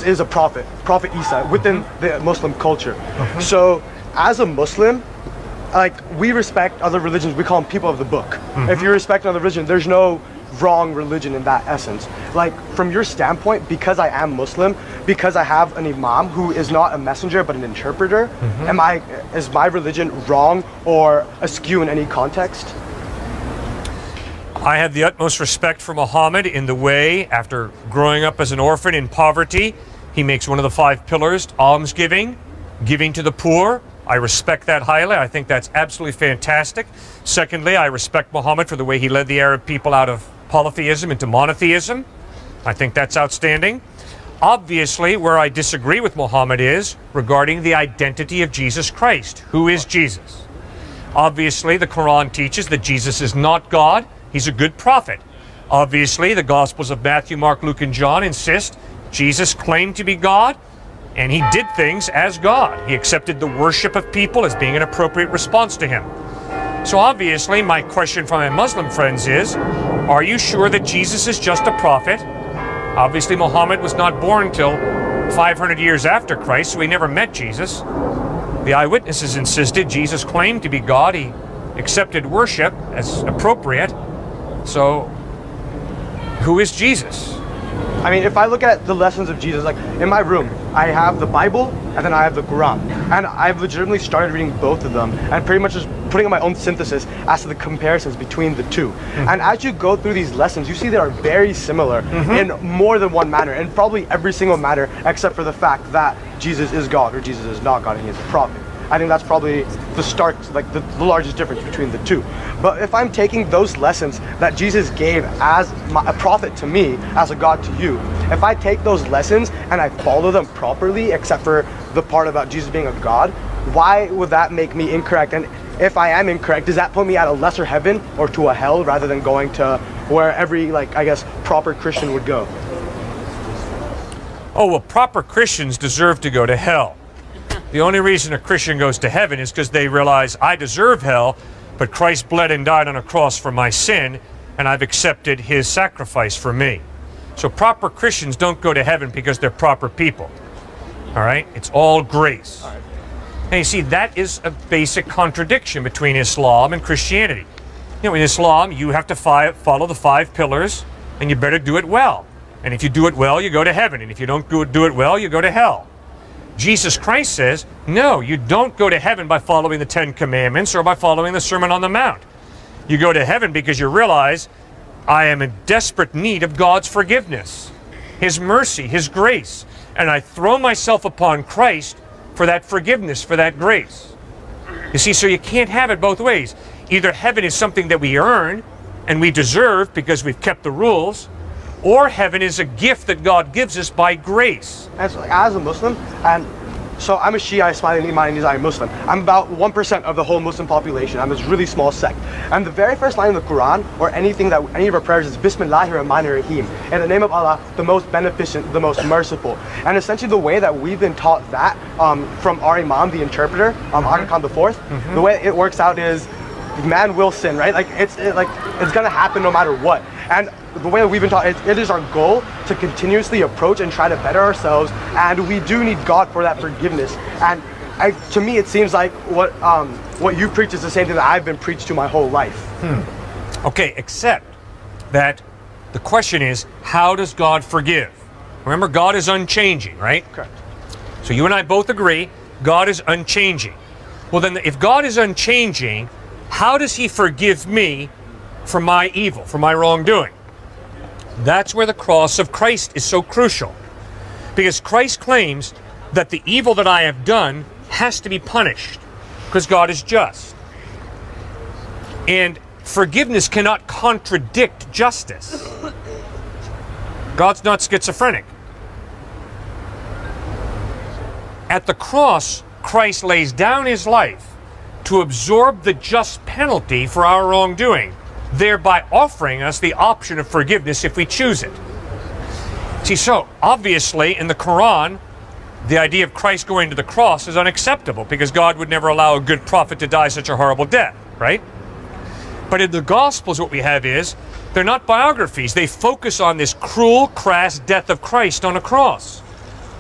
is a prophet, Prophet Isa, within the Muslim culture. So as a Muslim, like, we respect other religions. We call them people of the book. If you respect another religion, there's no wrong religion in that essence. Like, from your standpoint, because I am Muslim, because I have an imam who is not a messenger but an interpreter, is my religion wrong or askew in any context? I have the utmost respect for Muhammad in the way, after growing up as an orphan in poverty, he makes one of the 5 pillars, almsgiving, giving to the poor. I respect that highly. I think that's absolutely fantastic. Secondly, I respect Muhammad for the way he led the Arab people out of polytheism into monotheism. I think that's outstanding. Obviously, where I disagree with Muhammad is regarding the identity of Jesus Christ. Who is Jesus? Obviously, the Quran teaches that Jesus is not God. He's a good prophet. Obviously, the Gospels of Matthew, Mark, Luke, and John insist Jesus claimed to be God, and he did things as God. He accepted the worship of people as being an appropriate response to him. So obviously, my question from my Muslim friends is, are you sure that Jesus is just a prophet? Obviously, Muhammad was not born until 500 years after Christ, so he never met Jesus. The eyewitnesses insisted Jesus claimed to be God. He accepted worship as appropriate. So, who is Jesus? I mean, if I look at the lessons of Jesus, like in my room, I have the Bible and then I have the Quran. And I've legitimately started reading both of them and pretty much just putting in my own synthesis as to the comparisons between the two. And as you go through these lessons, you see they are very similar in more than one manner, and probably every single matter except for the fact that Jesus is God or Jesus is not God and he is a prophet. I think that's probably the start, like the largest difference between the two. But if I'm taking those lessons that Jesus gave as a prophet to me, as a God to you, if I take those lessons and I follow them properly, except for the part about Jesus being a God, why would that make me incorrect? And if I am incorrect, does that put me at a lesser heaven or to a hell rather than going to where every, like, I guess, proper Christian would go? Oh, well, proper Christians deserve to go to hell. The only reason a Christian goes to heaven is because they realize I deserve hell, but Christ bled and died on a cross for my sin, and I've accepted his sacrifice for me. So proper Christians don't go to heaven because they're proper people. All right? It's all grace. And you see, that is a basic contradiction between Islam and Christianity. You know, in Islam, you have to follow the 5 pillars, and you better do it well. And if you do it well, you go to heaven. And if you don't do it well, you go to hell. Jesus Christ says, no, you don't go to heaven by following the 10 Commandments or by following the Sermon on the Mount. You go to heaven because you realize I am in desperate need of God's forgiveness, his mercy, his grace, and I throw myself upon Christ for that forgiveness, for that grace. You see, so you can't have it both ways. Either heaven is something that we earn and we deserve because we've kept the rules, or heaven is a gift that God gives us by grace. And so, like, as a Muslim, and so I'm a Shia, Ismaili Muslim. I'm about 1% of the whole Muslim population. I'm this really small sect. And the very first line in the Quran, or anything that any of our prayers, is Bismillahir Rahmanir Rahim. In the name of Allah, the most beneficent, the most merciful. And essentially the way that we've been taught that from our Imam, the interpreter, Aga Khan IV, the way it works out is man will sin, right? Like it's gonna happen no matter what. And the way that we've been taught, it is our goal to continuously approach and try to better ourselves, and we do need God for that forgiveness. And to me, it seems like what you preach is the same thing that I've been preached to my whole life. Okay, except that the question is, how does God forgive? Remember, God is unchanging, right? Correct. So you and I both agree, God is unchanging. Well then, if God is unchanging, how does he forgive me for my evil, for my wrongdoing? That's where the cross of Christ is so crucial. Because Christ claims that the evil that I have done has to be punished, because God is just. And forgiveness cannot contradict justice. God's not schizophrenic. At the cross, Christ lays down his life to absorb the just penalty for our wrongdoing, thereby offering us the option of forgiveness if we choose it. See, so obviously in the Quran, the idea of Christ going to the cross is unacceptable because God would never allow a good prophet to die such a horrible death, right? But in the Gospels, what we have is, they're not biographies. They focus on this cruel, crass death of Christ on a cross.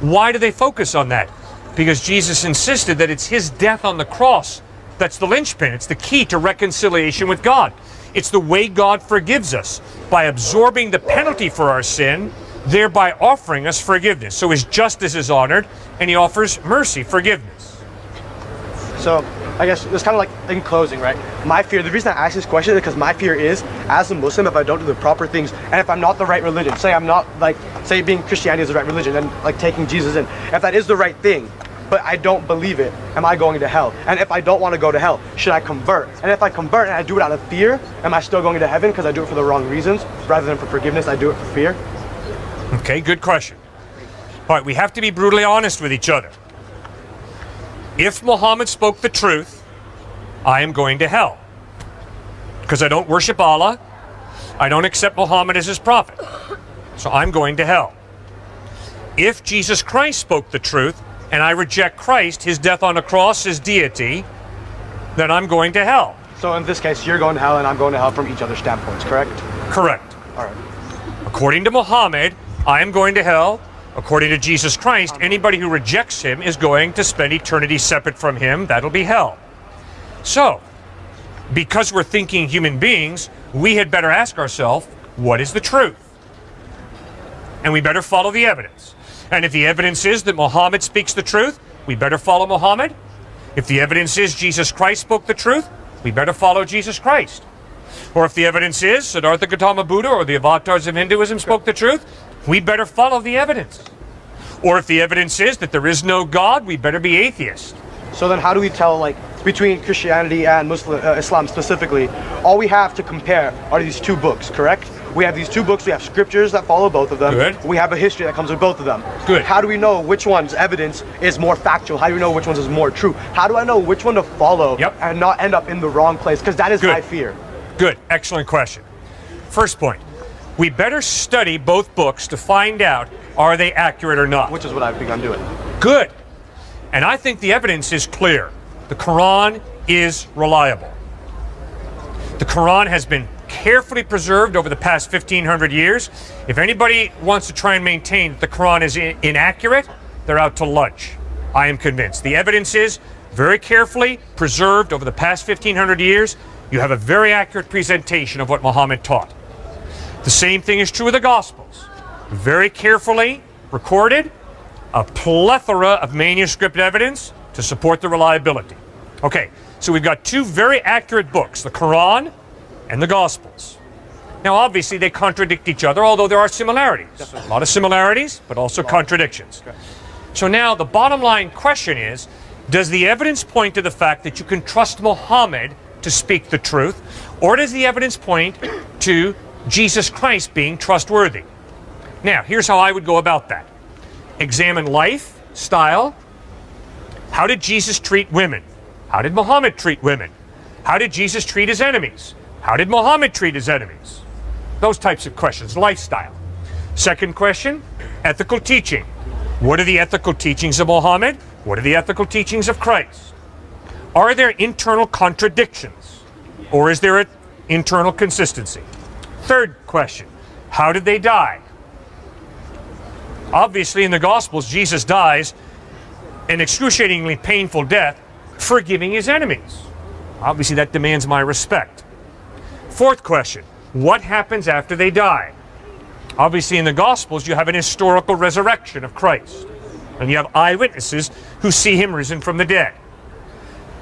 Why do they focus on that? Because Jesus insisted that it's his death on the cross that's the linchpin. It's the key to reconciliation with God. It's the way God forgives us, by absorbing the penalty for our sin, thereby offering us forgiveness. So his justice is honored, and he offers mercy, forgiveness. So I guess it's kind of like in closing, right? My fear, the reason I ask this question is because my fear is, as a Muslim, if I don't do the proper things, and if I'm not the right religion, say I'm not like, say being Christianity is the right religion, and like taking Jesus in, if that is the right thing, but I don't believe it, am I going to hell? And if I don't want to go to hell, should I convert? And if I convert and I do it out of fear, am I still going to heaven because I do it for the wrong reasons? Rather than for forgiveness, I do it for fear? Okay, good question. All right, we have to be brutally honest with each other. If Muhammad spoke the truth, I am going to hell. Because I don't worship Allah, I don't accept Muhammad as his prophet. So I'm going to hell. If Jesus Christ spoke the truth, and I reject Christ, his death on the cross, his deity, then I'm going to hell. So in this case, you're going to hell and I'm going to hell from each other's standpoints, correct? Correct. All right. According to Muhammad, I am going to hell. According to Jesus Christ, anybody who rejects him is going to spend eternity separate from him. That'll be hell. So, because we're thinking human beings, we had better ask ourselves, what is the truth? And we better follow the evidence. And if the evidence is that Muhammad speaks the truth, we better follow Muhammad. If the evidence is Jesus Christ spoke the truth, we better follow Jesus Christ. Or if the evidence is Siddhartha Gautama Buddha or the avatars of Hinduism spoke the truth, we better follow the evidence. Or if the evidence is that there is no God, we better be atheist. So then how do we tell, like, between Christianity and Islam specifically, all we have to compare are these two books, correct? We have these two books, we have scriptures that follow both of them. Good. We have a history that comes with both of them. Good. How do we know which one's evidence is more factual? How do we know which one's is more true? How do I know which one to follow and not end up in the wrong place? Because that is my fear. Good. Excellent question. First point, we better study both books to find out, are they accurate or not? Which is what I've begun doing. Good. And I think the evidence is clear. The Quran is reliable. The Quran has been carefully preserved over the past 1,500 years. If anybody wants to try and maintain that the Quran is inaccurate, they're out to lunch. I am convinced. The evidence is very carefully preserved over the past 1,500 years. You have a very accurate presentation of what Muhammad taught. The same thing is true of the Gospels. Very carefully recorded, a plethora of manuscript evidence to support the reliability. Okay, so we've got two very accurate books, the Quran and the Gospels. Now, obviously, they contradict each other, although there are similarities. Definitely. A lot of similarities, but also contradictions. Okay. So now the bottom line question is, does the evidence point to the fact that you can trust Muhammad to speak the truth, or does the evidence point to Jesus Christ being trustworthy? Now, here's how I would go about that. Examine life, style. How did Jesus treat women? How did Muhammad treat women? How did Jesus treat his enemies? How did Muhammad treat his enemies? Those types of questions, lifestyle. Second question, ethical teaching. What are the ethical teachings of Muhammad? What are the ethical teachings of Christ? Are there internal contradictions? Or is there an internal consistency? Third question, how did they die? Obviously, in the Gospels, Jesus dies an excruciatingly painful death, forgiving his enemies. Obviously, that demands my respect. Fourth question, what happens after they die? Obviously, in the Gospels, you have an historical resurrection of Christ, and you have eyewitnesses who see him risen from the dead.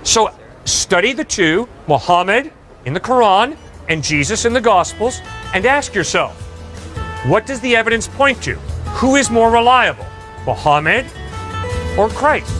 So, study the two, Muhammad in the Quran and Jesus in the Gospels, and ask yourself, what does the evidence point to? Who is more reliable, Muhammad or Christ?